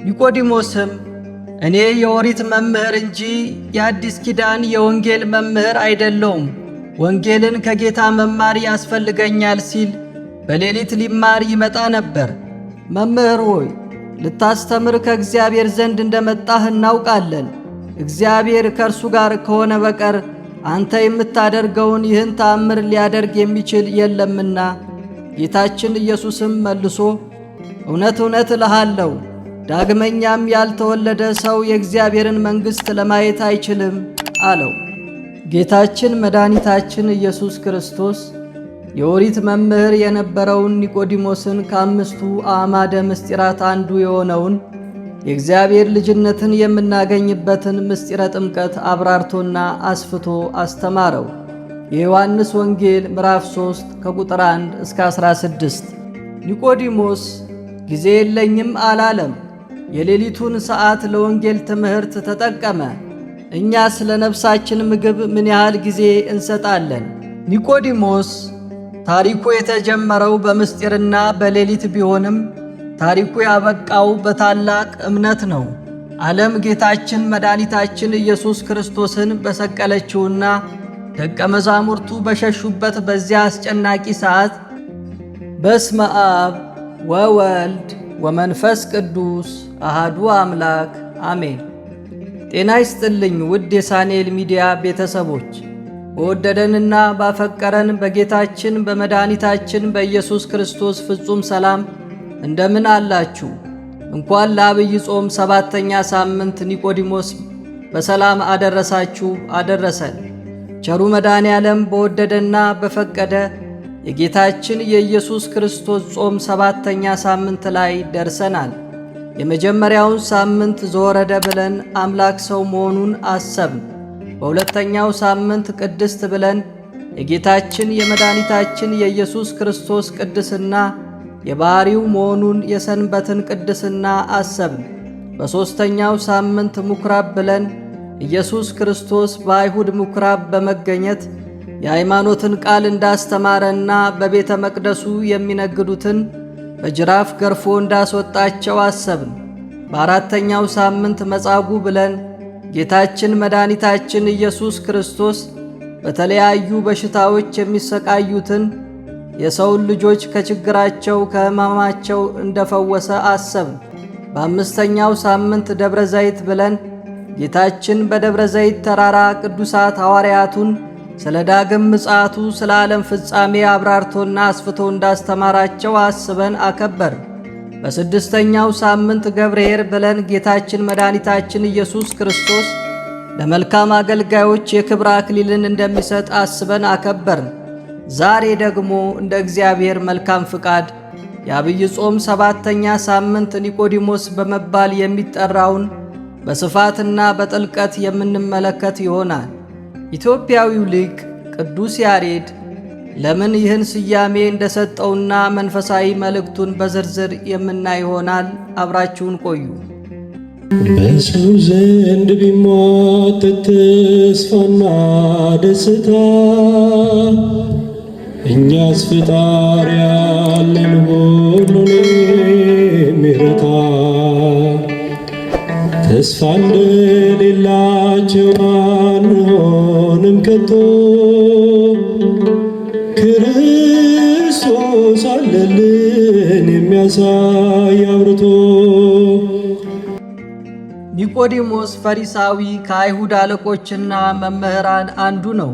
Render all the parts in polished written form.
ኒቆዲሞስም እኔ የኦሪት መምህር እንጂ የአዲስ ኪዳን የወንጌል መምህር አይደለሁም፣ ወንጌልን ከጌታ መማር ያስፈልገኛል ሲል በሌሊት ሊማር ይመጣ ነበር። መምህር ሆይ ልታስተምር ከእግዚአብሔር ዘንድ እንደመጣህ እናውቃለን። እግዚአብሔር ከእርሱ ጋር ከሆነ በቀር አንተ የምታደርገውን ይህን ተአምር ሊያደርግ የሚችል የለምና። ጌታችን ኢየሱስም መልሶ እውነት እውነት እልሃለሁ ዳግመኛም ያልተወለደ ሰው የእግዚአብሔርን መንግሥት ለማየት አይችልም አለው። ጌታችን መድኃኒታችን ኢየሱስ ክርስቶስ የኦሪት መምህር የነበረውን ኒቆዲሞስን ከአምስቱ አዕማደ ምስጢራት አንዱ የሆነውን የእግዚአብሔር ልጅነትን የምናገኝበትን ምስጢረ ጥምቀት አብራርቶና አስፍቶ አስተማረው። የዮሐንስ ወንጌል ምዕራፍ 3 ከቁጥር 1 እስከ 16። ኒቆዲሞስ ጊዜ የለኝም አላለም። የሌሊቱን ሰዓት ለወንጌል ትምህርት ተጠቀመ። እኛ ስለ ነፍሳችን ምግብ ምን ያህል ጊዜ እንሰጣለን? ኒቆዲሞስ ታሪኩ የተጀመረው በምስጢርና በሌሊት ቢሆንም ታሪኩ ያበቃው በታላቅ እምነት ነው። ዓለም ጌታችን መድኃኒታችን ኢየሱስ ክርስቶስን በሰቀለችውና ደቀ መዛሙርቱ በሸሹበት በዚያ አስጨናቂ ሰዓት በስመ አብ ወወልድ ወመንፈስ ቅዱስ አሃዱ አምላክ አሜን። ጤና ይስጥልኝ ውድ የሳኔል ሚዲያ ቤተሰቦች፣ በወደደንና ባፈቀረን በጌታችን በመድኃኒታችን በኢየሱስ ክርስቶስ ፍጹም ሰላም እንደምን አላችሁ? እንኳን ለዐቢይ ጾም 7ኛ ሳምንት ኒቆዲሞስ በሰላም አደረሳችሁ አደረሰን። ቸሩ መድኃኔ ዓለም በወደደና በፈቀደ የጌታችን የኢየሱስ ክርስቶስ ጾም 7ኛ ሳምንት ላይ ደርሰናል። የመጀመሪያውን ሳምንት ዘወረደ ብለን አምላክ ሰው መሆኑን አሰብን። በሁለተኛው ሳምንት ቅድስት ብለን የጌታችን የመድኃኒታችን የኢየሱስ ክርስቶስ ቅድስና የባሕሪው መሆኑን የሰንበትን ቅድስና አሰብን። በሦስተኛው ሳምንት ምኵራብ ብለን ኢየሱስ ክርስቶስ በአይሁድ ምኵራብ በመገኘት የሃይማኖትን ቃል እንዳስተማረና በቤተ መቅደሱ የሚነግዱትን በጅራፍ ገርፎ እንዳስወጣቸው አሰብን። በአራተኛው ሳምንት መጻጉዕ ብለን ጌታችን መድኃኒታችን ኢየሱስ ክርስቶስ በተለያዩ በሽታዎች የሚሰቃዩትን የሰውን ልጆች ከችግራቸው ከሕማማቸው እንደፈወሰ አሰብን። በአምስተኛው ሳምንት ደብረ ዘይት ብለን ጌታችን በደብረ ዘይት ተራራ ቅዱሳት ሐዋርያቱን ስለ ዳግም ምጽአቱ ስለ ዓለም ፍጻሜ አብራርቶና አስፍቶ እንዳስተማራቸው አስበን አከበርን። በስድስተኛው ሳምንት ገብርኄር ብለን ጌታችን መድኃኒታችን ኢየሱስ ክርስቶስ ለመልካም አገልጋዮች የክብር አክሊልን እንደሚሰጥ አስበን አከበርን። ዛሬ ደግሞ እንደ እግዚአብሔር መልካም ፍቃድ የዐቢይ ጾም 7ኛ ሳምንት ኒቆዲሞስ በመባል የሚጠራውን በስፋትና በጥልቀት የምንመለከት ይሆናል። ኢትዮጵያዊው ሊቅ ቅዱስ ያሬድ ለምን ይህን ስያሜ እንደሰጠውና መንፈሳዊ መልእክቱን በዝርዝር የምናይ ይሆናል። አብራችሁን ቆዩ። በሰው ዘንድ ቢሟጠጥ ተስፋና ደስታ እኛስ ፈጣሪ ያለን ሁሉን የሚረታ ተስፋ እንደሌላቸው አንሆንም ከቶ ክርስቶስ አለልን የሚያሳይ አብርቶ። ኒቆዲሞስ ፈሪሳዊ ከአይሁድ አለቆችና መምህራን አንዱ ነው።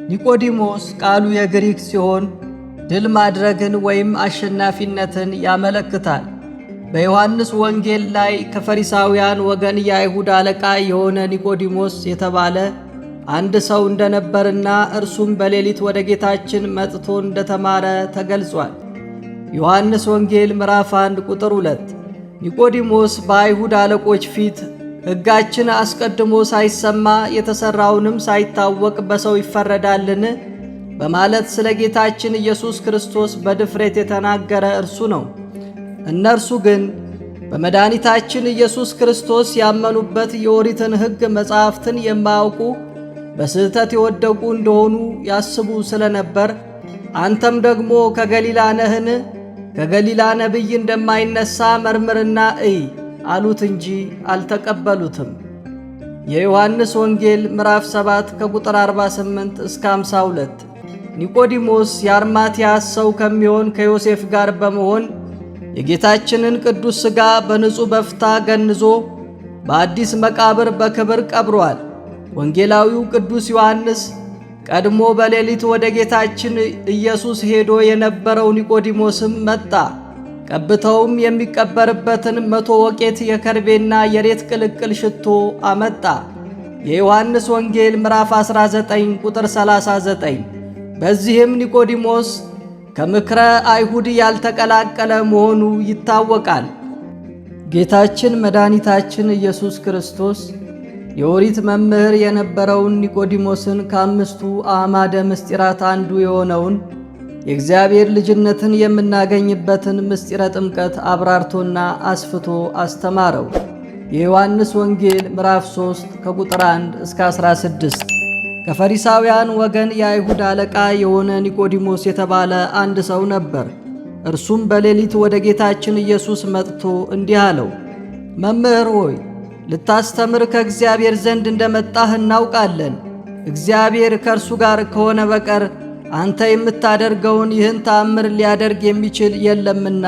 ኒቆዲሞስ ቃሉ የግሪክ ሲሆን ድል ማድረግን ወይም አሸናፊነትን ያመለክታል። በዮሐንስ ወንጌል ላይ ከፈሪሳውያን ወገን የአይሁድ አለቃ የሆነ ኒቆዲሞስ የተባለ አንድ ሰው እንደነበርና እርሱም በሌሊት ወደ ጌታችን መጥቶ እንደተማረ ተገልጿል። ዮሐንስ ወንጌል ምዕራፍ 1 ቁጥር 2 ኒቆዲሞስ በአይሁድ አለቆች ፊት ሕጋችን አስቀድሞ ሳይሰማ የተሠራውንም ሳይታወቅ በሰው ይፈረዳልን? በማለት ስለ ጌታችን ኢየሱስ ክርስቶስ በድፍረት የተናገረ እርሱ ነው። እነርሱ ግን በመድኃኒታችን ኢየሱስ ክርስቶስ ያመኑበት የኦሪትን ሕግ መጻሕፍትን የማያውቁ በስህተት የወደቁ እንደሆኑ ያስቡ ስለነበር አንተም ደግሞ ከገሊላ ነህን? ከገሊላ ነቢይ እንደማይነሣ መርምርና እይ አሉት እንጂ አልተቀበሉትም። የዮሐንስ ወንጌል ምዕራፍ 7 ከቁጥር 48 እስከ 52። ኒቆዲሞስ የአርማትያስ ሰው ከሚሆን ከዮሴፍ ጋር በመሆን የጌታችንን ቅዱስ ሥጋ በንጹሕ በፍታ ገንዞ በአዲስ መቃብር በክብር ቀብሯል። ወንጌላዊው ቅዱስ ዮሐንስ ቀድሞ በሌሊት ወደ ጌታችን ኢየሱስ ሄዶ የነበረው ኒቆዲሞስም መጣ። ቀብተውም የሚቀበርበትን 100 ወቄት የከርቤና የሬት ቅልቅል ሽቶ አመጣ። የዮሐንስ ወንጌል ምዕራፍ 19 ቁጥር 39። በዚህም ኒቆዲሞስ ከምክረ አይሁድ ያልተቀላቀለ መሆኑ ይታወቃል። ጌታችን መድኃኒታችን ኢየሱስ ክርስቶስ የኦሪት መምህር የነበረውን ኒቆዲሞስን ከአምስቱ አዕማደ ምስጢራት አንዱ የሆነውን የእግዚአብሔር ልጅነትን የምናገኝበትን ምስጢረ ጥምቀት አብራርቶና አስፍቶ አስተማረው። የዮሐንስ ወንጌል ምዕራፍ 3 ከቁጥር 1 እስከ 16። ከፈሪሳውያን ወገን የአይሁድ አለቃ የሆነ ኒቆዲሞስ የተባለ አንድ ሰው ነበር። እርሱም በሌሊት ወደ ጌታችን ኢየሱስ መጥቶ እንዲህ አለው፣ መምህር ሆይ ልታስተምር ከእግዚአብሔር ዘንድ እንደመጣህ እናውቃለን። እግዚአብሔር ከእርሱ ጋር ከሆነ በቀር አንተ የምታደርገውን ይህን ተአምር ሊያደርግ የሚችል የለምና።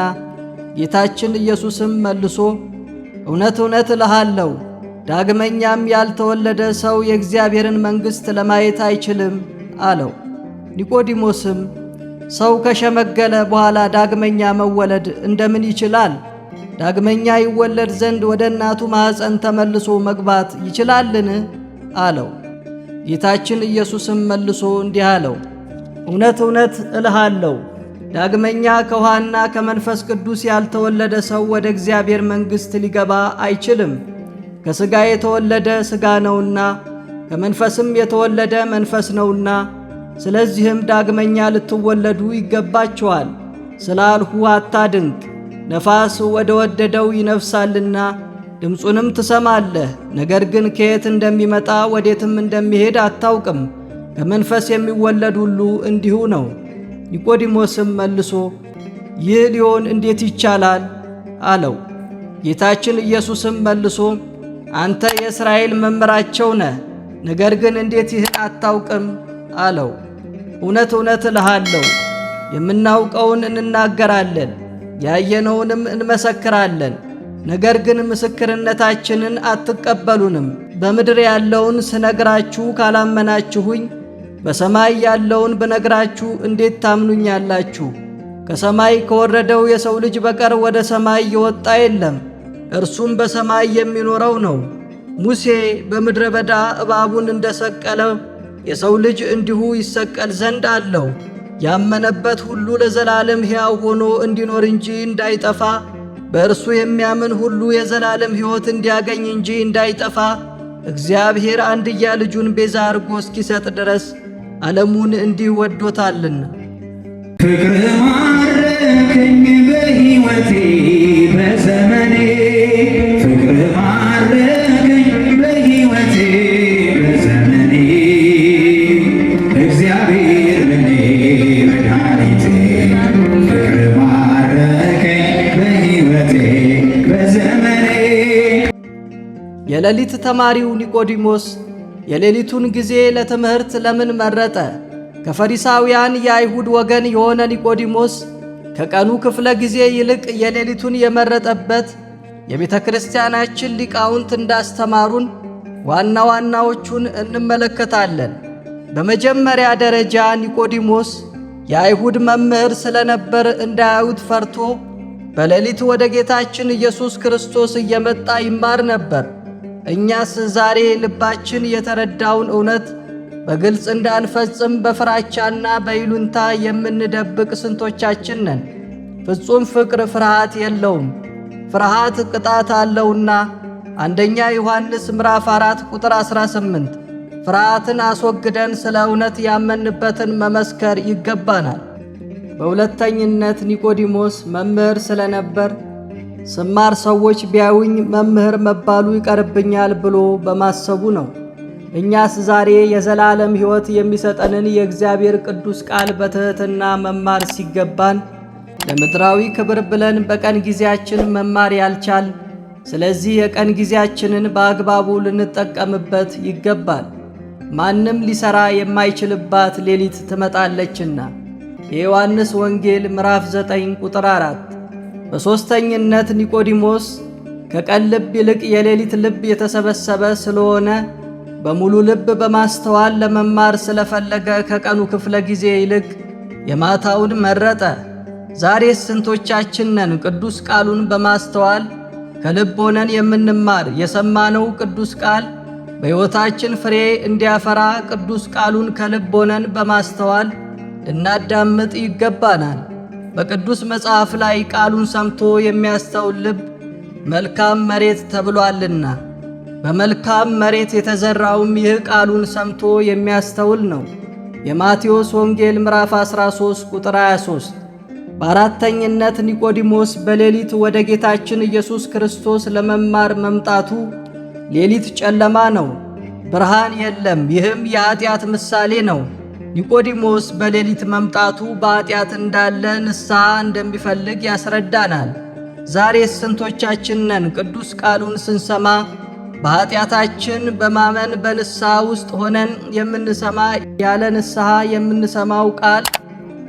ጌታችን ኢየሱስም መልሶ እውነት እውነት እልሃለሁ ዳግመኛም ያልተወለደ ሰው የእግዚአብሔርን መንግሥት ለማየት አይችልም አለው። ኒቆዲሞስም ሰው ከሸመገለ በኋላ ዳግመኛ መወለድ እንደምን ይችላል? ዳግመኛ ይወለድ ዘንድ ወደ እናቱ ማኅፀን ተመልሶ መግባት ይችላልን? አለው። ጌታችን ኢየሱስም መልሶ እንዲህ አለው፣ እውነት እውነት እልሃለሁ ዳግመኛ ከውሃና ከመንፈስ ቅዱስ ያልተወለደ ሰው ወደ እግዚአብሔር መንግሥት ሊገባ አይችልም። ከሥጋ የተወለደ ሥጋ ነውና ከመንፈስም የተወለደ መንፈስ ነውና፣ ስለዚህም ዳግመኛ ልትወለዱ ይገባችኋል ስላልሁ አታድንቅ። ነፋስ ወደ ወደደው ይነፍሳልና ድምፁንም ትሰማለህ፣ ነገር ግን ከየት እንደሚመጣ ወዴትም እንደሚሄድ አታውቅም። ከመንፈስ የሚወለድ ሁሉ እንዲሁ ነው። ኒቆዲሞስም መልሶ ይህ ሊሆን እንዴት ይቻላል? አለው። ጌታችን ኢየሱስም መልሶ አንተ የእስራኤል መምህራቸው ነህ፣ ነገር ግን እንዴት ይህን አታውቅም? አለው። እውነት እውነት እልሃለሁ የምናውቀውን እንናገራለን፣ ያየነውንም እንመሰክራለን፣ ነገር ግን ምስክርነታችንን አትቀበሉንም። በምድር ያለውን ስነግራችሁ ካላመናችሁኝ በሰማይ ያለውን ብነግራችሁ እንዴት ታምኑኛላችሁ? ከሰማይ ከወረደው የሰው ልጅ በቀር ወደ ሰማይ የወጣ የለም፣ እርሱም በሰማይ የሚኖረው ነው። ሙሴ በምድረ በዳ እባቡን እንደሰቀለ የሰው ልጅ እንዲሁ ይሰቀል ዘንድ አለው። ያመነበት ሁሉ ለዘላለም ሕያው ሆኖ እንዲኖር እንጂ እንዳይጠፋ፣ በእርሱ የሚያምን ሁሉ የዘላለም ሕይወት እንዲያገኝ እንጂ እንዳይጠፋ እግዚአብሔር አንድያ ልጁን ቤዛ አድርጎ እስኪሰጥ ድረስ ዓለሙን እንዲህ ወዶታልና። ፍቅር ማረከኝ በሕይወቴ በዘመኔ፣ ፍቅር ማረከኝ በሕይወቴ በዘመኔ፣ እግዚአብሔር ለኔ መድኃኒቴ፣ ፍቅር ማረከኝ በሕይወቴ በዘመኔ። የሌሊት ተማሪው ኒቆዲሞስ የሌሊቱን ጊዜ ለትምህርት ለምን መረጠ? ከፈሪሳውያን የአይሁድ ወገን የሆነ ኒቆዲሞስ ከቀኑ ክፍለ ጊዜ ይልቅ የሌሊቱን የመረጠበት የቤተ ክርስቲያናችን ሊቃውንት እንዳስተማሩን ዋና ዋናዎቹን እንመለከታለን። በመጀመሪያ ደረጃ ኒቆዲሞስ የአይሁድ መምህር ስለነበር እንዳያዩት ፈርቶ በሌሊት ወደ ጌታችን ኢየሱስ ክርስቶስ እየመጣ ይማር ነበር። እኛስ ዛሬ ልባችን የተረዳውን እውነት በግልጽ እንዳንፈጽም በፍራቻና በይሉንታ የምንደብቅ ስንቶቻችን ነን? ፍጹም ፍቅር ፍርሃት የለውም፣ ፍርሃት ቅጣት አለውና አንደኛ ዮሐንስ ምዕራፍ 4 ቁጥር 18። ፍርሃትን አስወግደን ስለ እውነት ያመንበትን መመስከር ይገባናል። በሁለተኝነት ኒቆዲሞስ መምህር ስለነበር ስማር ሰዎች ቢያዩኝ መምህር መባሉ ይቀርብኛል ብሎ በማሰቡ ነው። እኛስ ዛሬ የዘላለም ሕይወት የሚሰጠንን የእግዚአብሔር ቅዱስ ቃል በትሕትና መማር ሲገባን ለምድራዊ ክብር ብለን በቀን ጊዜያችን መማር ያልቻል ስለዚህ የቀን ጊዜያችንን በአግባቡ ልንጠቀምበት ይገባል። ማንም ሊሰራ የማይችልባት ሌሊት ትመጣለችና። የዮሐንስ ወንጌል ምዕራፍ 9 ቁጥር 4። በሦስተኝነት ኒቆዲሞስ ከቀን ልብ ይልቅ የሌሊት ልብ የተሰበሰበ ስለሆነ በሙሉ ልብ በማስተዋል ለመማር ስለፈለገ ከቀኑ ክፍለ ጊዜ ይልቅ የማታውን መረጠ። ዛሬስ ስንቶቻችን ነን ቅዱስ ቃሉን በማስተዋል ከልብ ሆነን የምንማር? የሰማነው ቅዱስ ቃል በሕይወታችን ፍሬ እንዲያፈራ ቅዱስ ቃሉን ከልብ ሆነን በማስተዋል ልናዳምጥ ይገባናል። በቅዱስ መጽሐፍ ላይ ቃሉን ሰምቶ የሚያስተውል ልብ መልካም መሬት ተብሏልና፣ በመልካም መሬት የተዘራውም ይህ ቃሉን ሰምቶ የሚያስተውል ነው። የማቴዎስ ወንጌል ምዕራፍ 13 ቁጥር 23። በአራተኝነት ኒቆዲሞስ በሌሊት ወደ ጌታችን ኢየሱስ ክርስቶስ ለመማር መምጣቱ ሌሊት ጨለማ ነው፣ ብርሃን የለም። ይህም የኀጢአት ምሳሌ ነው። ኒቆዲሞስ በሌሊት መምጣቱ በኀጢአት እንዳለ ንስሐ እንደሚፈልግ ያስረዳናል። ዛሬስ ስንቶቻችን ነን ቅዱስ ቃሉን ስንሰማ በኀጢአታችን በማመን በንስሐ ውስጥ ሆነን የምንሰማ? ያለ ንስሐ የምንሰማው ቃል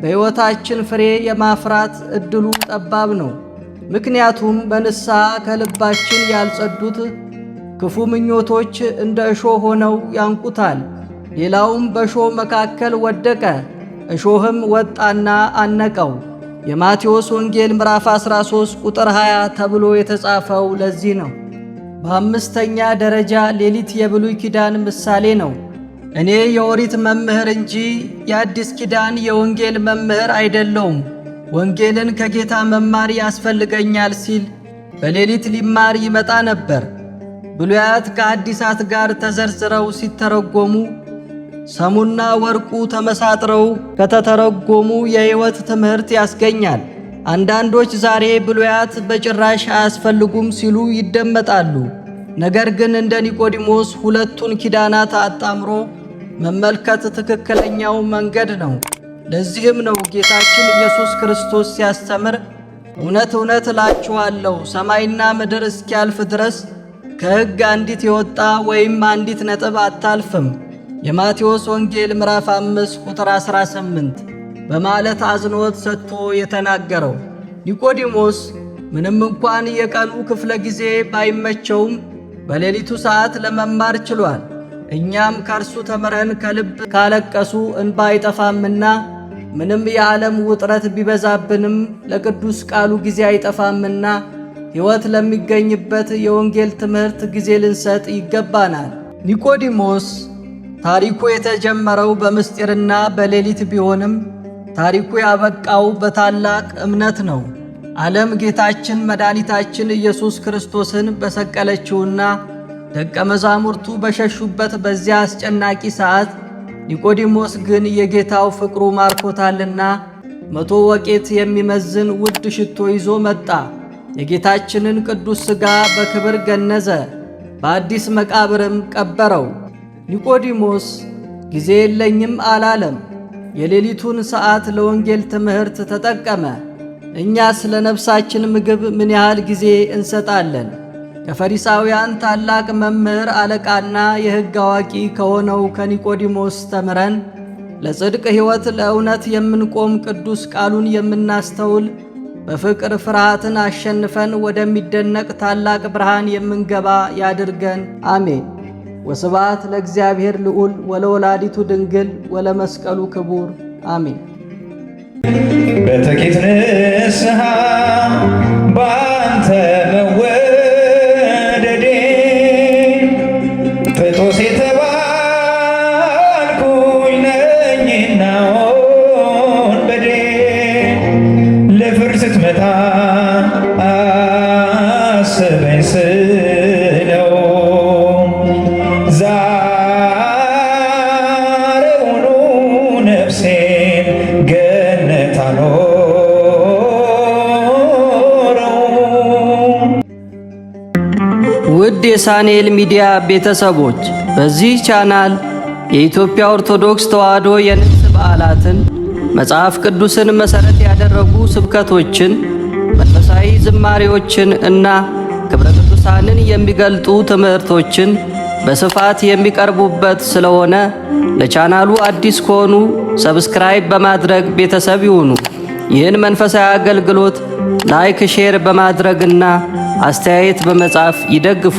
በሕይወታችን ፍሬ የማፍራት ዕድሉ ጠባብ ነው። ምክንያቱም በንስሐ ከልባችን ያልጸዱት ክፉ ምኞቶች እንደ እሾህ ሆነው ያንቁታል። ሌላውም በእሾህ መካከል ወደቀ፣ እሾህም ወጣና አነቀው። የማቴዎስ ወንጌል ምዕራፍ 13 ቁጥር 20 ተብሎ የተጻፈው ለዚህ ነው። በአምስተኛ ደረጃ ሌሊት የብሉይ ኪዳን ምሳሌ ነው። እኔ የኦሪት መምህር እንጂ የአዲስ ኪዳን የወንጌል መምህር አይደለውም፣ ወንጌልን ከጌታ መማር ያስፈልገኛል ሲል በሌሊት ሊማር ይመጣ ነበር። ብሉያት ከአዲሳት ጋር ተዘርዝረው ሲተረጎሙ ሰሙና ወርቁ ተመሳጥረው ከተተረጎሙ የሕይወት ትምህርት ያስገኛል። አንዳንዶች ዛሬ ብሉያት በጭራሽ አያስፈልጉም ሲሉ ይደመጣሉ። ነገር ግን እንደ ኒቆዲሞስ ሁለቱን ኪዳናት አጣምሮ መመልከት ትክክለኛው መንገድ ነው። ለዚህም ነው ጌታችን ኢየሱስ ክርስቶስ ሲያስተምር እውነት እውነት እላችኋለሁ ሰማይና ምድር እስኪያልፍ ድረስ ከሕግ አንዲት የወጣ ወይም አንዲት ነጥብ አታልፍም፣ የማቴዎስ ወንጌል ምዕራፍ 5 ቁጥር 18 በማለት አጽንዖት ሰጥቶ የተናገረው። ኒቆዲሞስ ምንም እንኳን የቀኑ ክፍለ ጊዜ ባይመቸውም በሌሊቱ ሰዓት ለመማር ችሏል። እኛም ከእርሱ ተምረን ከልብ ካለቀሱ እንባ አይጠፋምና ምንም የዓለም ውጥረት ቢበዛብንም ለቅዱስ ቃሉ ጊዜ አይጠፋምና ሕይወት ለሚገኝበት የወንጌል ትምህርት ጊዜ ልንሰጥ ይገባናል። ኒቆዲሞስ ታሪኩ የተጀመረው በምስጢርና በሌሊት ቢሆንም ታሪኩ ያበቃው በታላቅ እምነት ነው። ዓለም ጌታችን መድኃኒታችን ኢየሱስ ክርስቶስን በሰቀለችውና ደቀ መዛሙርቱ በሸሹበት በዚያ አስጨናቂ ሰዓት ኒቆዲሞስ ግን የጌታው ፍቅሩ ማርኮታልና 100 ወቄት የሚመዝን ውድ ሽቶ ይዞ መጣ። የጌታችንን ቅዱስ ሥጋ በክብር ገነዘ፣ በአዲስ መቃብርም ቀበረው። ኒቆዲሞስ ጊዜ የለኝም አላለም። የሌሊቱን ሰዓት ለወንጌል ትምህርት ተጠቀመ። እኛ ስለ ነፍሳችን ምግብ ምን ያህል ጊዜ እንሰጣለን? ከፈሪሳውያን ታላቅ መምህር አለቃና የሕግ አዋቂ ከሆነው ከኒቆዲሞስ ተምረን ለጽድቅ ሕይወት ለእውነት የምንቆም ቅዱስ ቃሉን የምናስተውል በፍቅር ፍርሃትን አሸንፈን ወደሚደነቅ ታላቅ ብርሃን የምንገባ ያድርገን። አሜን። ወስብሐት ለእግዚአብሔር ልዑል ወለወላዲቱ ድንግል ወለመስቀሉ ክቡር አሜን። በጥቂት ንስሐ በአንተ መወደዴ ፍጡስ የተባልኩኝ ነኝና ወንበዴ ለፍርድ ስትመጣ አስበኝ ስለው ዛሬውኑ ነፍሴን ገነት አኖረው። ውድ የሳንኤል ሚዲያ ቤተሰቦች በዚህ ቻናል የኢትዮጵያ ኦርቶዶክስ ተዋሕዶ የንግስ በዓላትን፣ መጽሐፍ ቅዱስን መሠረት ያደረጉ ስብከቶችን፣ መንፈሳዊ ዝማሬዎችን እና ክብረ ቅዱሳንን የሚገልጡ ትምህርቶችን በስፋት የሚቀርቡበት ስለሆነ ለቻናሉ አዲስ ከሆኑ ሰብስክራይብ በማድረግ ቤተሰብ ይሁኑ። ይህን መንፈሳዊ አገልግሎት ላይክ፣ ሼር በማድረግና አስተያየት በመጻፍ ይደግፉ።